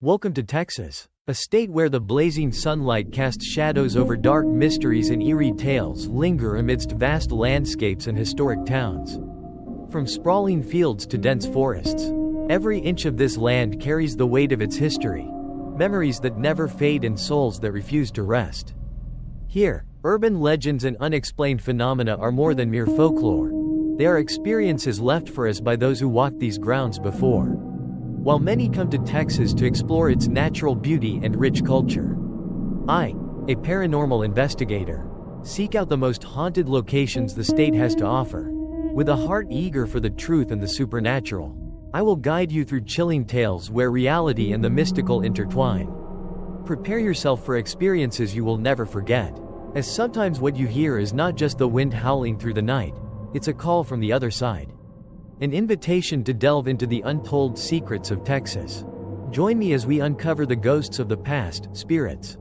Welcome to Texas, a state where the blazing sunlight casts shadows over dark mysteries and eerie tales linger amidst vast landscapes and historic towns. From sprawling fields to dense forests, every inch of this land carries the weight of its history, memories that never fade and souls that refuse to rest. Here, urban legends and unexplained phenomena are more than mere folklore. They are experiences left for us by those who walked these grounds before. While many come to Texas to explore its natural beauty and rich culture, I, a paranormal investigator, seek out the most haunted locations the state has to offer. With a heart eager for the truth and the supernatural, I will guide you through chilling tales where reality and the mystical intertwine. Prepare yourself for experiences you will never forget, as sometimes what you hear is not just the wind howling through the night, it's a call from the other side. An invitation to delve into the untold secrets of Texas. Join me as we uncover the ghosts of the past, spirits,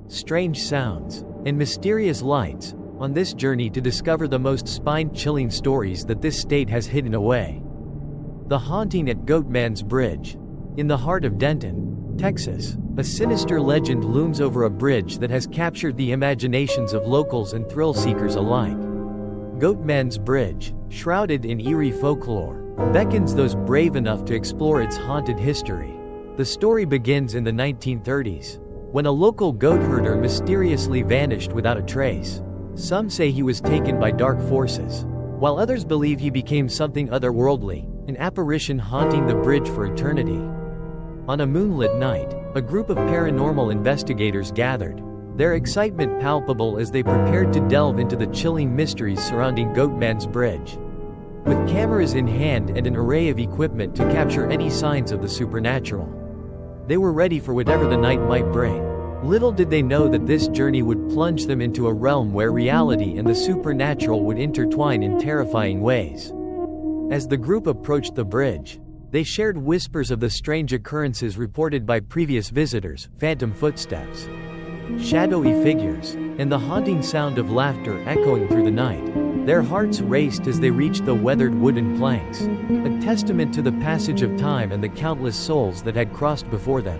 strange sounds, and mysterious lights, on this journey to discover the most spine-chilling stories that this state has hidden away. The haunting at Goatman's Bridge. In the heart of Denton, Texas, a sinister legend looms over a bridge that has captured the imaginations of locals and thrill-seekers alike. Goatman's Bridge, shrouded in eerie folklore, beckons those brave enough to explore its haunted history. The story begins in the 1930s, when a local goat herder mysteriously vanished without a trace. Some say he was taken by dark forces, while others believe he became something otherworldly, an apparition haunting the bridge for eternity. On a moonlit night, a group of paranormal investigators gathered, their excitement palpable as they prepared to delve into the chilling mysteries surrounding Goatman's Bridge. With cameras in hand and an array of equipment to capture any signs of the supernatural, they were ready for whatever the night might bring. Little did they know that this journey would plunge them into a realm where reality and the supernatural would intertwine in terrifying ways. As the group approached the bridge, they shared whispers of the strange occurrences reported by previous visitors, phantom footsteps, shadowy figures, and the haunting sound of laughter echoing through the night. Their hearts raced as they reached the weathered wooden planks, a testament to the passage of time and the countless souls that had crossed before them.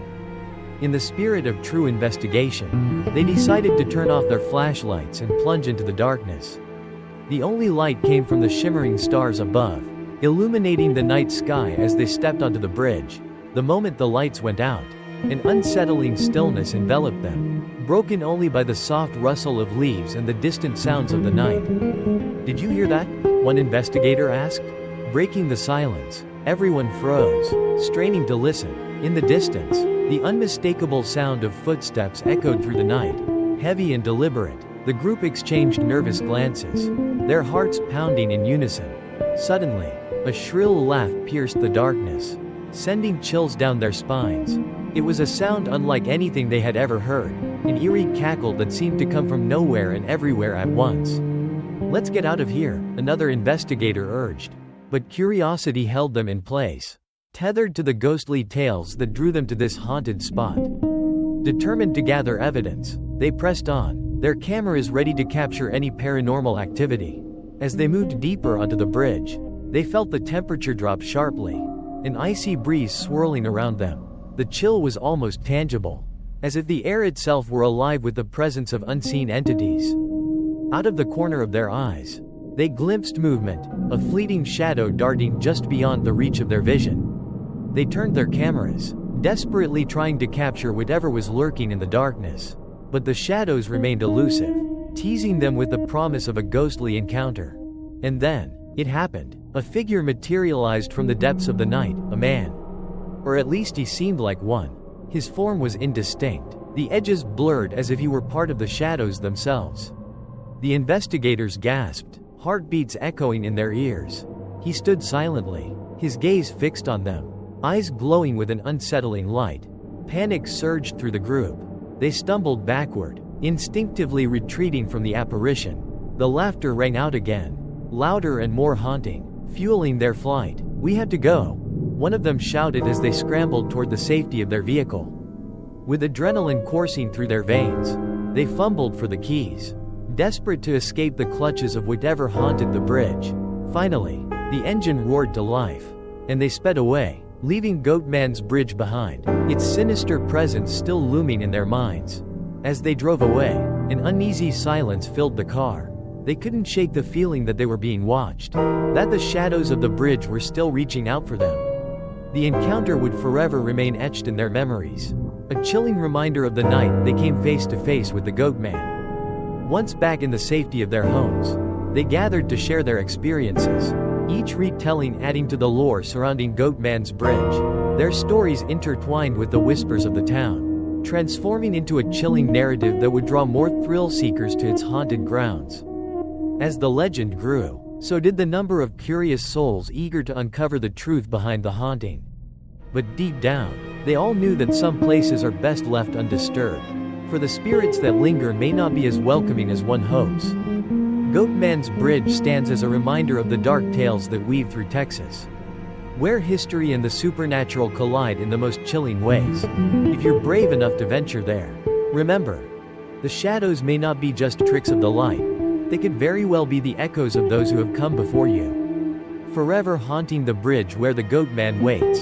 In the spirit of true investigation, they decided to turn off their flashlights and plunge into the darkness. The only light came from the shimmering stars above, illuminating the night sky as they stepped onto the bridge. The moment the lights went out, an unsettling stillness enveloped them, broken only by the soft rustle of leaves and the distant sounds of the night. "Did you hear that?" one investigator asked. Breaking the silence, everyone froze, straining to listen. In the distance, the unmistakable sound of footsteps echoed through the night, heavy and deliberate. The group exchanged nervous glances, their hearts pounding in unison. Suddenly, a shrill laugh pierced the darkness, sending chills down their spines. It was a sound unlike anything they had ever heard, an eerie cackle that seemed to come from nowhere and everywhere at once. "Let's get out of here," another investigator urged. But curiosity held them in place, tethered to the ghostly tales that drew them to this haunted spot. Determined to gather evidence, they pressed on, their cameras ready to capture any paranormal activity. As they moved deeper onto the bridge, they felt the temperature drop sharply, an icy breeze swirling around them. The chill was almost tangible, as if the air itself were alive with the presence of unseen entities. Out of the corner of their eyes, they glimpsed movement, a fleeting shadow darting just beyond the reach of their vision. They turned their cameras, desperately trying to capture whatever was lurking in the darkness. But the shadows remained elusive, teasing them with the promise of a ghostly encounter. And then, it happened. A figure materialized from the depths of the night, a man. Or at least he seemed like one. His form was indistinct, the edges blurred as if he were part of the shadows themselves. The investigators gasped, heartbeats echoing in their ears. He stood silently, his gaze fixed on them, eyes glowing with an unsettling light. Panic surged through the group. They stumbled backward, instinctively retreating from the apparition. The laughter rang out again, louder and more haunting, fueling their flight. "We have to go," one of them shouted as they scrambled toward the safety of their vehicle. With adrenaline coursing through their veins, they fumbled for the keys, desperate to escape the clutches of whatever haunted the bridge. Finally, the engine roared to life, and they sped away, leaving Goatman's Bridge behind, its sinister presence still looming in their minds. As they drove away, an uneasy silence filled the car. They couldn't shake the feeling that they were being watched, that the shadows of the bridge were still reaching out for them. The encounter would forever remain etched in their memories, a chilling reminder of the night they came face to face with the Goatman. Once back in the safety of their homes, they gathered to share their experiences, each retelling adding to the lore surrounding Goatman's Bridge, their stories intertwined with the whispers of the town, transforming into a chilling narrative that would draw more thrill-seekers to its haunted grounds. As the legend grew, so did the number of curious souls eager to uncover the truth behind the haunting. But deep down, they all knew that some places are best left undisturbed, for the spirits that linger may not be as welcoming as one hopes. Goatman's Bridge stands as a reminder of the dark tales that weave through Texas, where history and the supernatural collide in the most chilling ways. If you're brave enough to venture there, remember, the shadows may not be just tricks of the light. They could very well be the echoes of those who have come before you, forever haunting the bridge where the Goatman waits.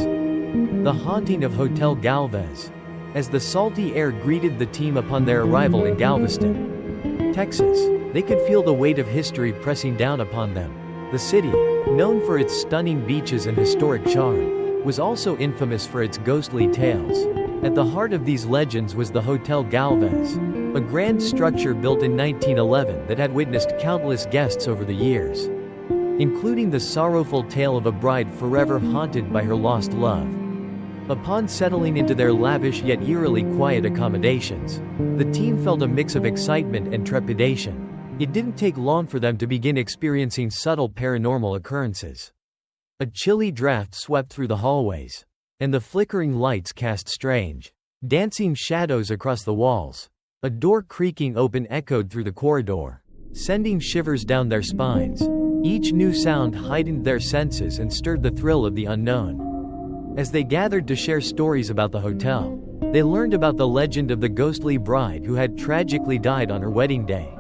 The haunting of Hotel Galvez. As the salty air greeted the team upon their arrival in Galveston, Texas, they could feel the weight of history pressing down upon them. The city, known for its stunning beaches and historic charm, was also infamous for its ghostly tales. At the heart of these legends was the Hotel Galvez, a grand structure built in 1911 that had witnessed countless guests over the years, including the sorrowful tale of a bride forever haunted by her lost love. Upon settling into their lavish yet eerily quiet accommodations, the team felt a mix of excitement and trepidation. It didn't take long for them to begin experiencing subtle paranormal occurrences. A chilly draft swept through the hallways, and the flickering lights cast strange, dancing shadows across the walls. A door creaking open echoed through the corridor, sending shivers down their spines. Each new sound heightened their senses and stirred the thrill of the unknown. As they gathered to share stories about the hotel, they learned about the legend of the ghostly bride who had tragically died on her wedding day.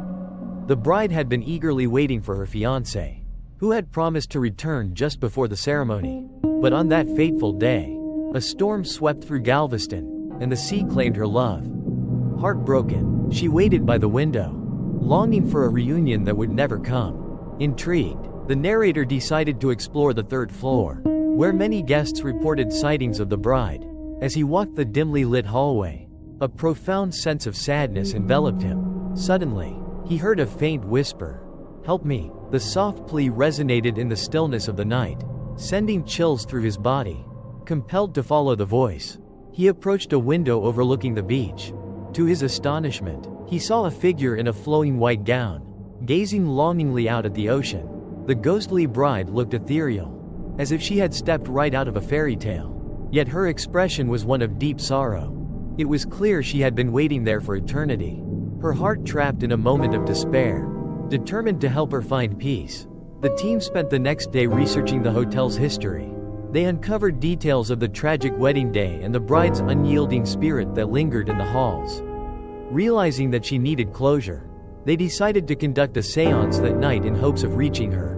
The bride had been eagerly waiting for her fiancé, who had promised to return just before the ceremony. But on that fateful day, a storm swept through Galveston, and the sea claimed her love. Heartbroken, she waited by the window, longing for a reunion that would never come. Intrigued, the narrator decided to explore the third floor, where many guests reported sightings of the bride. As he walked the dimly lit hallway, a profound sense of sadness enveloped him. Suddenly, he heard a faint whisper, "Help me." The soft plea resonated in the stillness of the night, sending chills through his body. Compelled to follow the voice, he approached a window overlooking the beach. To his astonishment, he saw a figure in a flowing white gown, gazing longingly out at the ocean. The ghostly bride looked ethereal, as if she had stepped right out of a fairy tale. Yet her expression was one of deep sorrow. It was clear she had been waiting there for eternity, her heart trapped in a moment of despair. Determined to help her find peace, the team spent the next day researching the hotel's history. They uncovered details of the tragic wedding day and the bride's unyielding spirit that lingered in the halls. Realizing that she needed closure, they decided to conduct a séance that night in hopes of reaching her.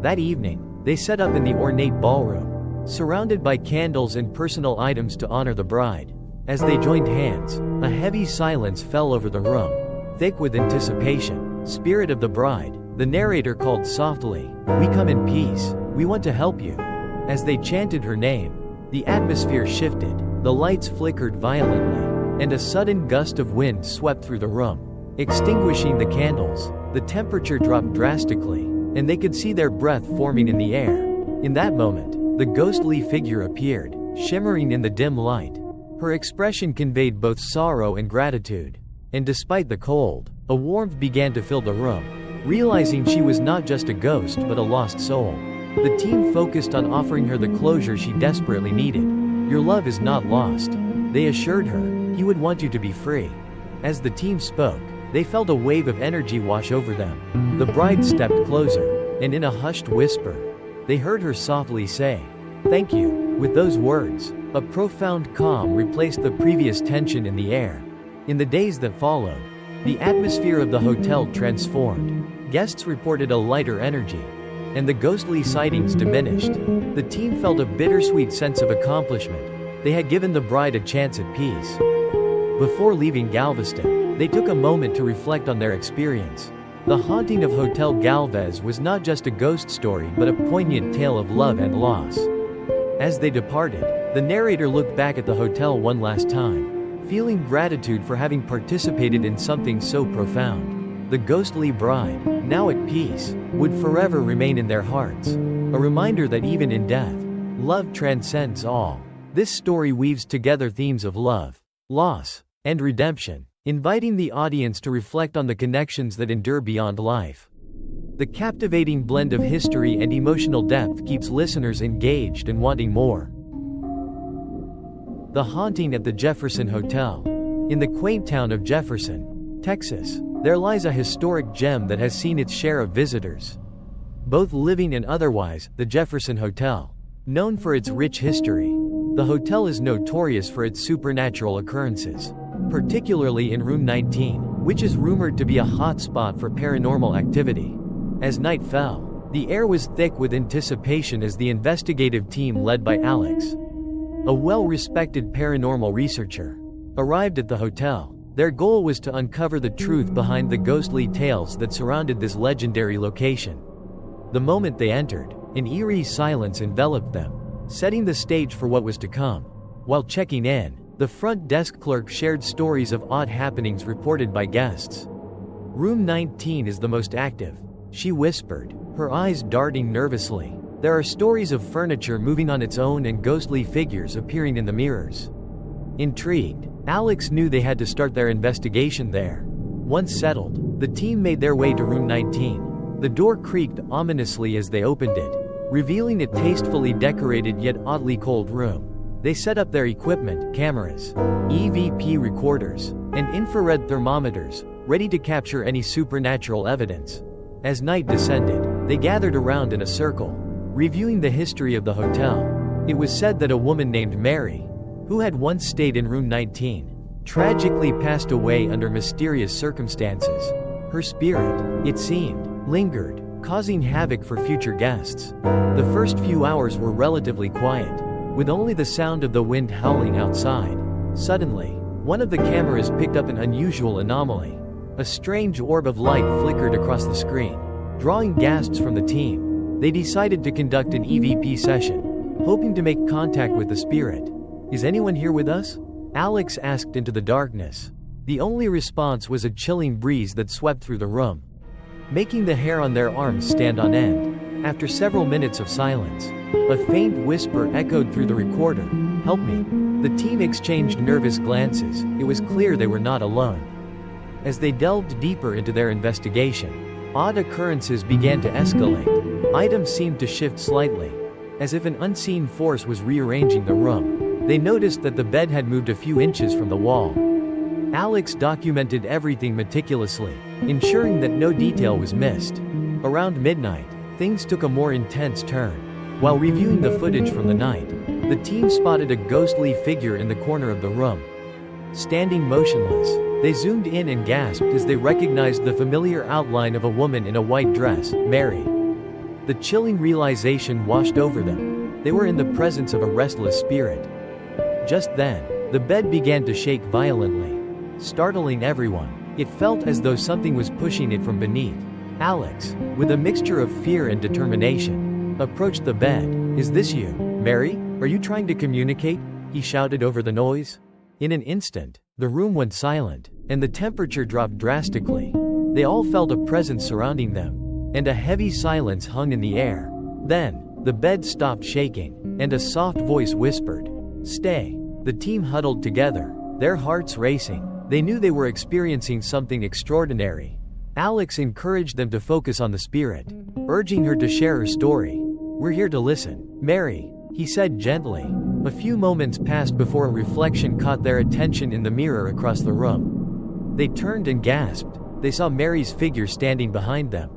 That evening, they set up in the ornate ballroom, surrounded by candles and personal items to honor the bride. As they joined hands, a heavy silence fell over the room, thick with anticipation. "Spirit of the bride," the narrator called softly, "we come in peace, we want to help you." As they chanted her name, the atmosphere shifted, the lights flickered violently, and a sudden gust of wind swept through the room, extinguishing the candles. The temperature dropped drastically, and they could see their breath forming in the air. In that moment, the ghostly figure appeared, shimmering in the dim light. Her expression conveyed both sorrow and gratitude, and despite the cold, a warmth began to fill the room. Realizing she was not just a ghost but a lost soul, the team focused on offering her the closure she desperately needed. "Your love is not lost," they assured her. "He would want you to be free." As the team spoke, they felt a wave of energy wash over them. The bride stepped closer, and in a hushed whisper, they heard her softly say, "Thank you." With those words, a profound calm replaced the previous tension in the air. In the days that followed, the atmosphere of the hotel transformed. Guests reported a lighter energy, and the ghostly sightings diminished. The team felt a bittersweet sense of accomplishment. They had given the bride a chance at peace. Before leaving Galveston, they took a moment to reflect on their experience. The haunting of Hotel Galvez was not just a ghost story but a poignant tale of love and loss. As they departed, the narrator looked back at the hotel one last time, feeling gratitude for having participated in something so profound. The ghostly bride, now at peace, would forever remain in their hearts, a reminder that even in death, love transcends all. This story weaves together themes of love, loss, and redemption, inviting the audience to reflect on the connections that endure beyond life. The captivating blend of history and emotional depth keeps listeners engaged and wanting more. The Haunting at the Jefferson Hotel. In the quaint town of Jefferson, Texas, there lies a historic gem that has seen its share of visitors, both living and otherwise. The Jefferson Hotel. Known for its rich history, the hotel is notorious for its supernatural occurrences, particularly in Room 19, which is rumored to be a hotspot for paranormal activity. As night fell, the air was thick with anticipation as the investigative team led by Alex, a well-respected paranormal researcher, arrived at the hotel. Their goal was to uncover the truth behind the ghostly tales that surrounded this legendary location. The moment they entered, an eerie silence enveloped them, setting the stage for what was to come. While checking in, the front desk clerk shared stories of odd happenings reported by guests. Room 19 is the most active, she whispered, her eyes darting nervously. There are stories of furniture moving on its own and ghostly figures appearing in the mirrors. Intrigued, Alex knew they had to start their investigation there. Once settled, the team made their way to Room 19. The door creaked ominously as they opened it, revealing a tastefully decorated yet oddly cold room. They set up their equipment, cameras, EVP recorders, and infrared thermometers, ready to capture any supernatural evidence. As night descended, they gathered around in a circle, reviewing the history of the hotel. It was said that a woman named Mary, who had once stayed in Room 19, tragically passed away under mysterious circumstances. Her spirit, it seemed, lingered, causing havoc for future guests. The first few hours were relatively quiet, with only the sound of the wind howling outside. Suddenly, one of the cameras picked up an unusual anomaly. A strange orb of light flickered across the screen, drawing gasps from the team. They decided to conduct an EVP session, hoping to make contact with the spirit. "Is anyone here with us?" Alex asked into the darkness. The only response was a chilling breeze that swept through the room, making the hair on their arms stand on end. After several minutes of silence, a faint whisper echoed through the recorder, "Help me." The team exchanged nervous glances. It was clear they were not alone. As they delved deeper into their investigation, odd occurrences began to escalate. Items seemed to shift slightly, as if an unseen force was rearranging the room. They noticed that the bed had moved a few inches from the wall. Alex documented everything meticulously, ensuring that no detail was missed. Around midnight, things took a more intense turn. While reviewing the footage from the night, the team spotted a ghostly figure in the corner of the room. Standing motionless, they zoomed in and gasped as they recognized the familiar outline of a woman in a white dress, Mary. The chilling realization washed over them. They were in the presence of a restless spirit. Just then, the bed began to shake violently, startling everyone. It felt as though something was pushing it from beneath. Alex, with a mixture of fear and determination, approached the bed. "Is this you, Mary? Are you trying to communicate?" he shouted over the noise. In an instant, the room went silent, and the temperature dropped drastically. They all felt a presence surrounding them, and a heavy silence hung in the air. Then, the bed stopped shaking, and a soft voice whispered, "Stay." The team huddled together, their hearts racing. They knew they were experiencing something extraordinary. Alex encouraged them to focus on the spirit, urging her to share her story. "We're here to listen, Mary," he said gently. A few moments passed before a reflection caught their attention in the mirror across the room. They turned and gasped. They saw Mary's figure standing behind them,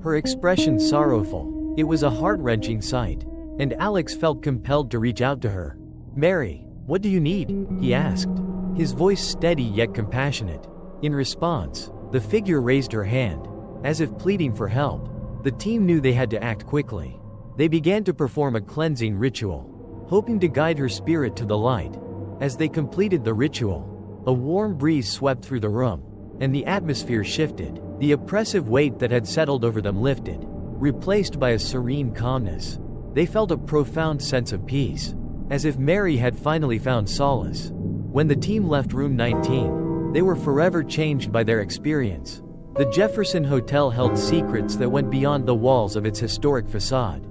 her expression sorrowful. It was a heart-wrenching sight, and Alex felt compelled to reach out to her. "Mary, what do you need?" he asked, his voice steady yet compassionate. In response, the figure raised her hand, as if pleading for help. The team knew they had to act quickly. They began to perform a cleansing ritual, hoping to guide her spirit to the light. As they completed the ritual, a warm breeze swept through the room, and the atmosphere shifted. The oppressive weight that had settled over them lifted, replaced by a serene calmness. They felt a profound sense of peace, as if Mary had finally found solace. When the team left room 19, they were forever changed by their experience. The Jefferson Hotel held secrets that went beyond the walls of its historic facade.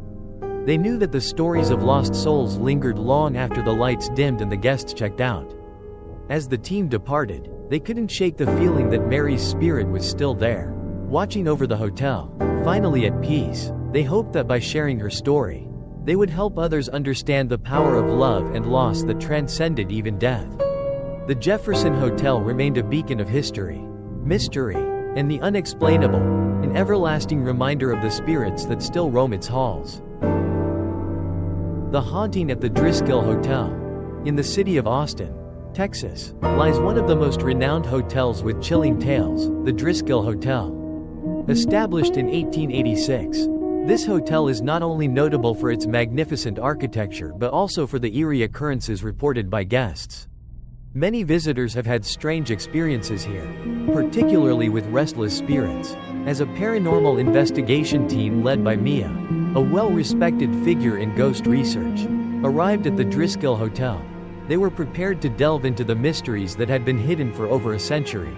They knew that the stories of lost souls lingered long after the lights dimmed and the guests checked out. As the team departed, they couldn't shake the feeling that Mary's spirit was still there, watching over the hotel. Finally at peace, they hoped that by sharing her story, they would help others understand the power of love and loss that transcended even death. The Jefferson Hotel remained a beacon of history, mystery, and the unexplainable, an everlasting reminder of the spirits that still roam its halls. The haunting at the Driskill Hotel. In the city of Austin, Texas, lies one of the most renowned hotels with chilling tales, the Driskill Hotel. Established in 1886, this hotel is not only notable for its magnificent architecture but also for the eerie occurrences reported by guests. Many visitors have had strange experiences here, particularly with restless spirits. As a paranormal investigation team led by Mia, a well-respected figure in ghost research, arrived at the Driskill Hotel, they were prepared to delve into the mysteries that had been hidden for over a century.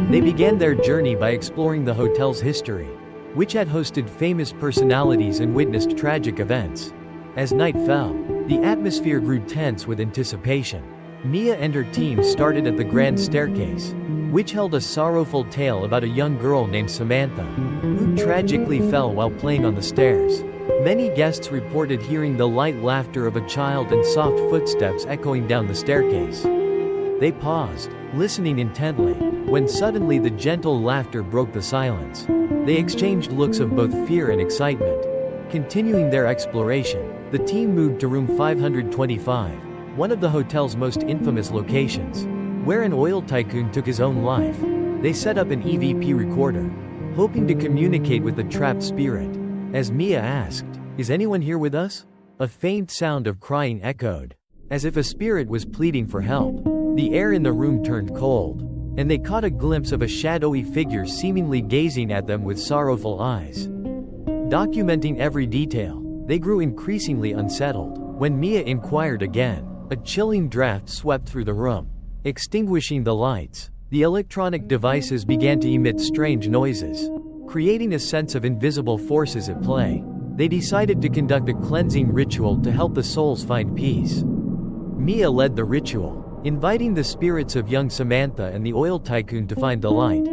They began their journey by exploring the hotel's history, which had hosted famous personalities and witnessed tragic events. As night fell, the atmosphere grew tense with anticipation. Mia and her team started at the grand staircase, which held a sorrowful tale about a young girl named Samantha, who tragically fell while playing on the stairs. Many guests reported hearing the light laughter of a child and soft footsteps echoing down the staircase. They paused, listening intently, when suddenly the gentle laughter broke the silence. They exchanged looks of both fear and excitement. Continuing their exploration, the team moved to room 525, one of the hotel's most infamous locations, where an oil tycoon took his own life. They set up an EVP recorder, hoping to communicate with the trapped spirit. As Mia asked, "Is anyone here with us?" a faint sound of crying echoed, as if a spirit was pleading for help. The air in the room turned cold, and they caught a glimpse of a shadowy figure seemingly gazing at them with sorrowful eyes. Documenting every detail, they grew increasingly unsettled. When Mia inquired again, a chilling draft swept through the room. Extinguishing the lights, the electronic devices began to emit strange noises, creating a sense of invisible forces at play. They decided to conduct a cleansing ritual to help the souls find peace. Mia led the ritual, inviting the spirits of young Samantha and the oil tycoon to find the light.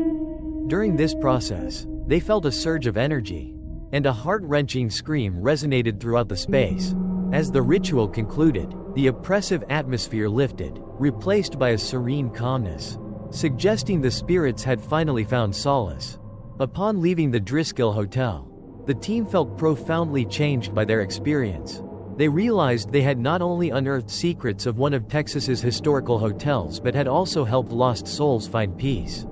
During this process, they felt a surge of energy, and a heart-wrenching scream resonated throughout the space. As the ritual concluded, the oppressive atmosphere lifted, replaced by a serene calmness, suggesting the spirits had finally found solace. Upon leaving the Driskill Hotel, the team felt profoundly changed by their experience. They realized they had not only unearthed secrets of one of Texas's historical hotels but had also helped lost souls find peace.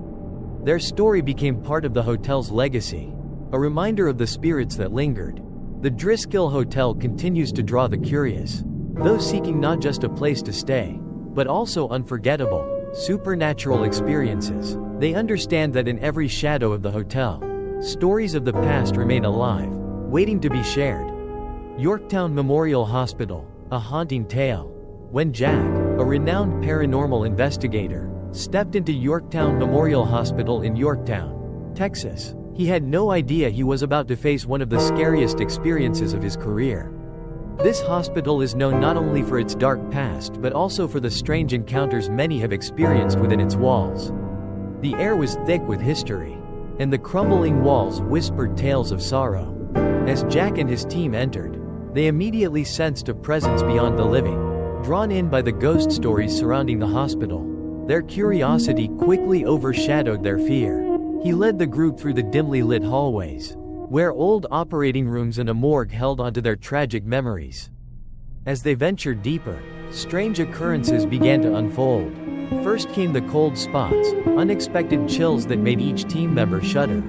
Their story became part of the hotel's legacy, a reminder of the spirits that lingered. The Driskill Hotel continues to draw the curious, those seeking not just a place to stay, but also unforgettable, supernatural experiences. They understand that in every shadow of the hotel, stories of the past remain alive, waiting to be shared. Yorktown Memorial Hospital, a haunting tale. When Jack, a renowned paranormal investigator, stepped into Yorktown Memorial Hospital in Yorktown, Texas, he had no idea he was about to face one of the scariest experiences of his career. This hospital is known not only for its dark past but also for the strange encounters many have experienced within its walls. The air was thick with history, and the crumbling walls whispered tales of sorrow. As Jack and his team entered, they immediately sensed a presence beyond the living. Drawn in by the ghost stories surrounding the hospital, their curiosity quickly overshadowed their fear. He led the group through the dimly lit hallways, where old operating rooms and a morgue held onto their tragic memories. As they ventured deeper, strange occurrences began to unfold. First came the cold spots, unexpected chills that made each team member shudder.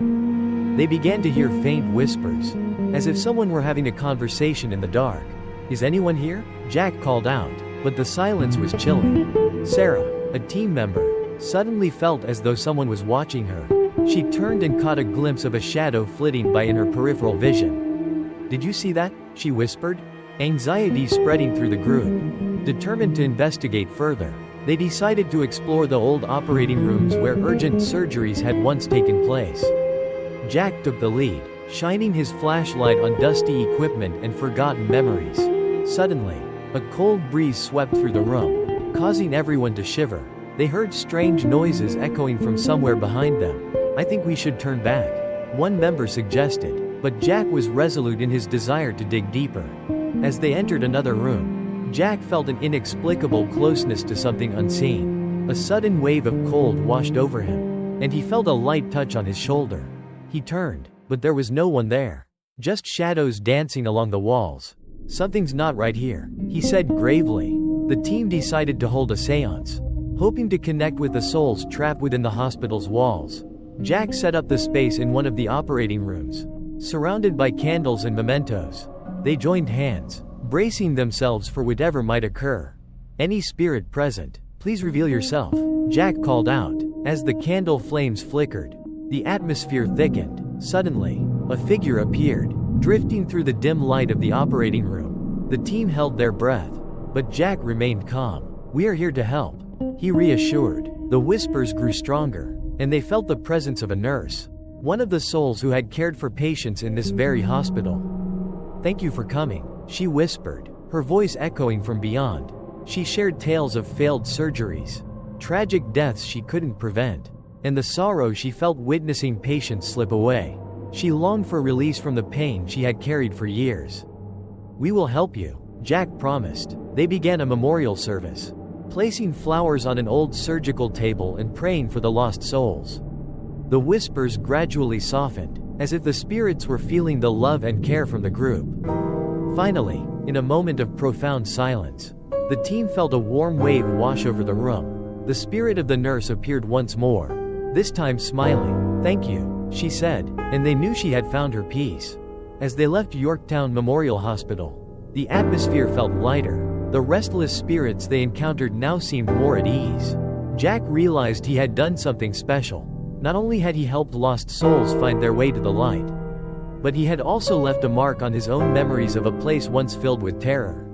They began to hear faint whispers, as if someone were having a conversation in the dark. "Is anyone here?" Jack called out, but the silence was chilling. Sarah, a team member, suddenly felt as though someone was watching her. She turned and caught a glimpse of a shadow flitting by in her peripheral vision. "Did you see that?" she whispered. Anxiety spreading through the group. Determined to investigate further, they decided to explore the old operating rooms where urgent surgeries had once taken place. Jack took the lead, shining his flashlight on dusty equipment and forgotten memories. Suddenly, a cold breeze swept through the room, causing everyone to shiver. They heard strange noises echoing from somewhere behind them. "I think we should turn back," one member suggested, but Jack was resolute in his desire to dig deeper. As they entered another room, Jack felt an inexplicable closeness to something unseen. A sudden wave of cold washed over him, and he felt a light touch on his shoulder. He turned, but there was no one there. Just shadows dancing along the walls. "Something's not right here," he said gravely. The team decided to hold a seance, hoping to connect with the souls trapped within the hospital's walls. Jack set up the space in one of the operating rooms, surrounded by candles and mementos. They joined hands, bracing themselves for whatever might occur. "Any spirit present, please reveal yourself," Jack called out. As the candle flames flickered, the atmosphere thickened. Suddenly, a figure appeared, drifting through the dim light of the operating room. The team held their breath, but Jack remained calm. "We are here to help," he reassured. The whispers grew stronger, and they felt the presence of a nurse, one of the souls who had cared for patients in this very hospital. "Thank you for coming," she whispered, her voice echoing from beyond. She shared tales of failed surgeries, tragic deaths she couldn't prevent, and the sorrow she felt witnessing patients slip away. She longed for release from the pain she had carried for years. "We will help you," Jack promised. They began a memorial service, placing flowers on an old surgical table and praying for the lost souls. The whispers gradually softened, as if the spirits were feeling the love and care from the group. Finally, in a moment of profound silence, the team felt a warm wave wash over the room. The spirit of the nurse appeared once more, this time smiling. "Thank you," she said, and they knew she had found her peace. As they left Yorktown Memorial Hospital, the atmosphere felt lighter. The restless spirits they encountered now seemed more at ease. Jack realized he had done something special. Not only had he helped lost souls find their way to the light, but he had also left a mark on his own memories of a place once filled with terror.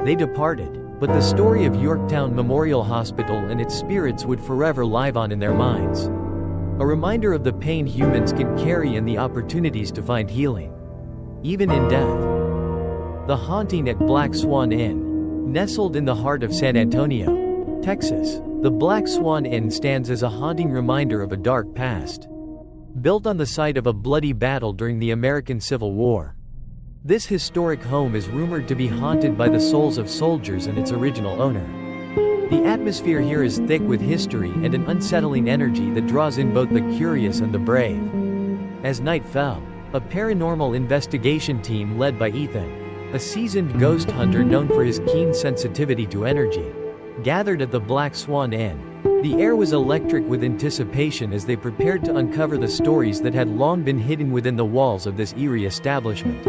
They departed, but the story of Yorktown Memorial Hospital and its spirits would forever live on in their minds. A reminder of the pain humans can carry and the opportunities to find healing, even in death. The haunting at Black Swan Inn, nestled in the heart of San Antonio, Texas. The Black Swan Inn stands as a haunting reminder of a dark past. Built on the site of a bloody battle during the American Civil War, this historic home is rumored to be haunted by the souls of soldiers and its original owner. The atmosphere here is thick with history and an unsettling energy that draws in both the curious and the brave. As night fell, a paranormal investigation team led by Ethan, a seasoned ghost hunter known for his keen sensitivity to energy, gathered at the Black Swan Inn. The air was electric with anticipation as they prepared to uncover the stories that had long been hidden within the walls of this eerie establishment.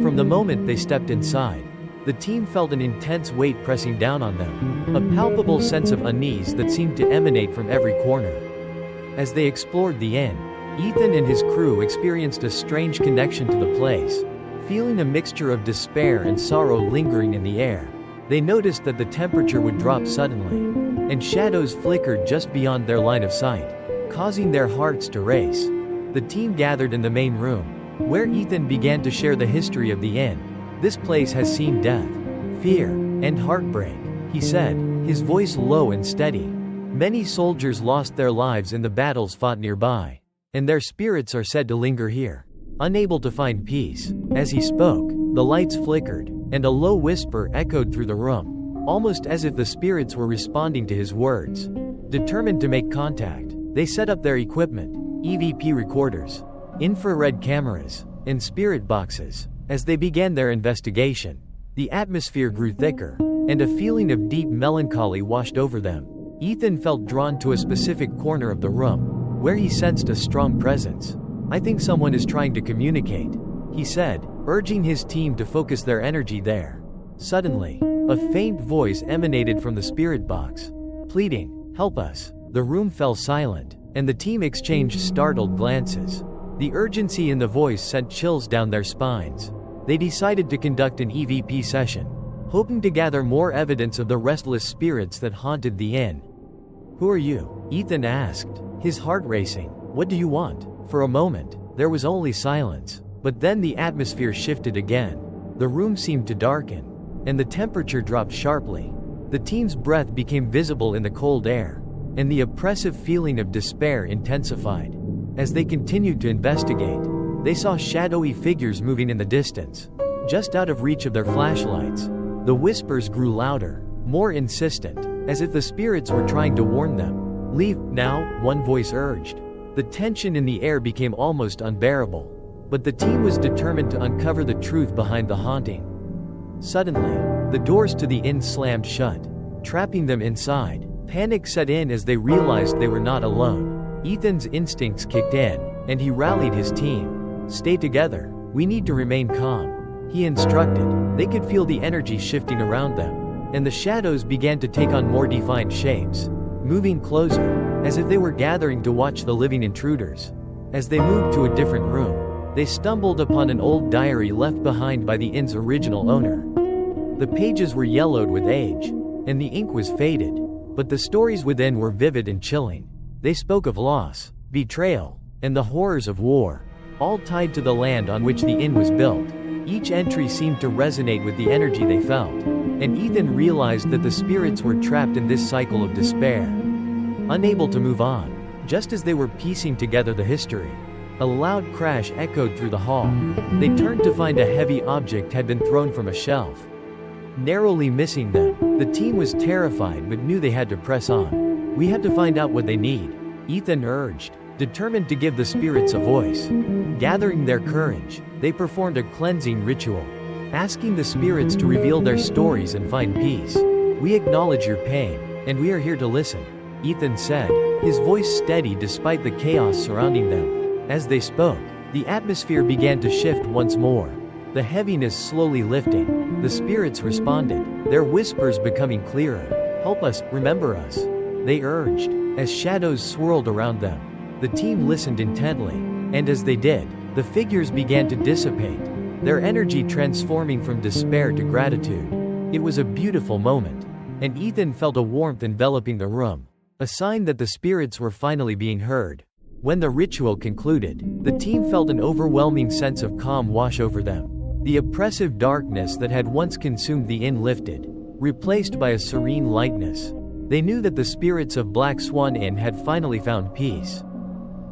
From the moment they stepped inside, the team felt an intense weight pressing down on them, a palpable sense of unease that seemed to emanate from every corner. As they explored the inn, Ethan and his crew experienced a strange connection to the place, feeling a mixture of despair and sorrow lingering in the air. They noticed that the temperature would drop suddenly, and shadows flickered just beyond their line of sight, causing their hearts to race. The team gathered in the main room, where Ethan began to share the history of the inn. "This place has seen death, fear, and heartbreak," he said, his voice low and steady. "Many soldiers lost their lives in the battles fought nearby, and their spirits are said to linger here, unable to find peace." As he spoke, the lights flickered, and a low whisper echoed through the room, almost as if the spirits were responding to his words. Determined to make contact, they set up their equipment, EVP recorders, infrared cameras, and spirit boxes. As they began their investigation, the atmosphere grew thicker, and a feeling of deep melancholy washed over them. Ethan felt drawn to a specific corner of the room, where he sensed a strong presence. I think someone is trying to communicate," he said, urging his team to focus their energy there. Suddenly, a faint voice emanated from the spirit box, pleading, "Help us." The room fell silent, and the team exchanged startled glances. The urgency in the voice sent chills down their spines. They decided to conduct an EVP session, hoping to gather more evidence of the restless spirits that haunted the inn. "Who are you?" Ethan asked, his heart racing. "What do you want?" For a moment, there was only silence, but then the atmosphere shifted again. The room seemed to darken, and the temperature dropped sharply. The team's breath became visible in the cold air, and the oppressive feeling of despair intensified. As they continued to investigate, they saw shadowy figures moving in the distance, just out of reach of their flashlights. The whispers grew louder, more insistent, as if the spirits were trying to warn them. "Leave, now," one voice urged. The tension in the air became almost unbearable, but the team was determined to uncover the truth behind the haunting. Suddenly, the doors to the inn slammed shut, trapping them inside. Panic set in as they realized they were not alone. Ethan's instincts kicked in, and he rallied his team. "Stay together. We need to remain calm," he instructed. They could feel the energy shifting around them, and the shadows began to take on more defined shapes, moving closer, as if they were gathering to watch the living intruders. As they moved to a different room, they stumbled upon an old diary left behind by the inn's original owner. The pages were yellowed with age, and the ink was faded, but the stories within were vivid and chilling. They spoke of loss, betrayal, and the horrors of war, all tied to the land on which the inn was built. Each entry seemed to resonate with the energy they felt, and Ethan realized that the spirits were trapped in this cycle of despair, unable to move on. Just as they were piecing together the history, a loud crash echoed through the hall. They turned to find a heavy object had been thrown from a shelf, narrowly missing them. The team was terrified but knew they had to press on. "We have to find out what they need," Ethan urged, determined to give the spirits a voice. Gathering their courage, they performed a cleansing ritual, asking the spirits to reveal their stories and find peace. "We acknowledge your pain, and we are here to listen," Ethan said, his voice steady despite the chaos surrounding them. As they spoke, the atmosphere began to shift once more, the heaviness slowly lifting. The spirits responded, their whispers becoming clearer. "Help us, remember us," they urged, as shadows swirled around them. The team listened intently, and as they did, the figures began to dissipate, their energy transforming from despair to gratitude. It was a beautiful moment, and Ethan felt a warmth enveloping the room, a sign that the spirits were finally being heard. When the ritual concluded, the team felt an overwhelming sense of calm wash over them. The oppressive darkness that had once consumed the inn lifted, replaced by a serene lightness. They knew that the spirits of Black Swan Inn had finally found peace,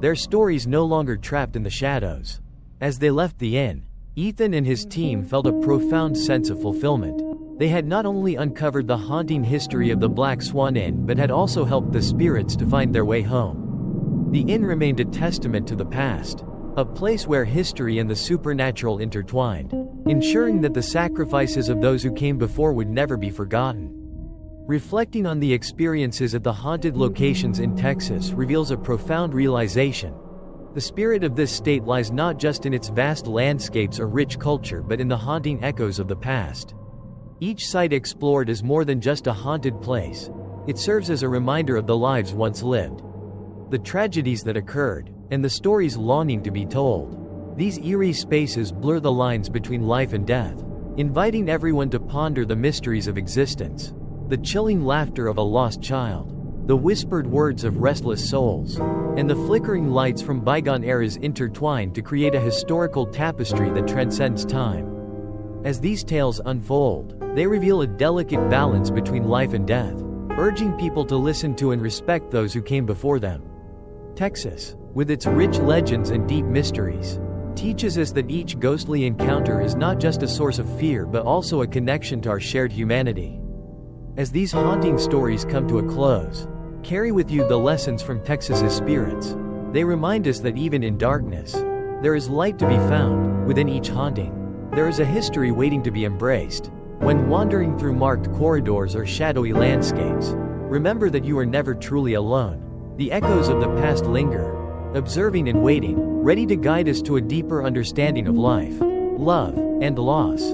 their stories no longer trapped in the shadows. As they left the inn, Ethan and his team felt a profound sense of fulfillment. They had not only uncovered the haunting history of the Black Swan Inn but had also helped the spirits to find their way home. The inn remained a testament to the past, a place where history and the supernatural intertwined, ensuring that the sacrifices of those who came before would never be forgotten. Reflecting on the experiences at the haunted locations in Texas reveals a profound realization. The spirit of this state lies not just in its vast landscapes or rich culture but in the haunting echoes of the past. Each site explored is more than just a haunted place. It serves as a reminder of the lives once lived, the tragedies that occurred, and the stories longing to be told. These eerie spaces blur the lines between life and death, inviting everyone to ponder the mysteries of existence. The chilling laughter of a lost child, the whispered words of restless souls, and the flickering lights from bygone eras intertwine to create a historical tapestry that transcends time. As these tales unfold, they reveal a delicate balance between life and death, urging people to listen to and respect those who came before them. Texas, with its rich legends and deep mysteries, teaches us that each ghostly encounter is not just a source of fear but also a connection to our shared humanity. As these haunting stories come to a close, carry with you the lessons from Texas's spirits. They remind us that even in darkness, there is light to be found. Within each haunting, there is a history waiting to be embraced. When wandering through marked corridors or shadowy landscapes, remember that you are never truly alone. The echoes of the past linger, observing and waiting, ready to guide us to a deeper understanding of life, love, and loss.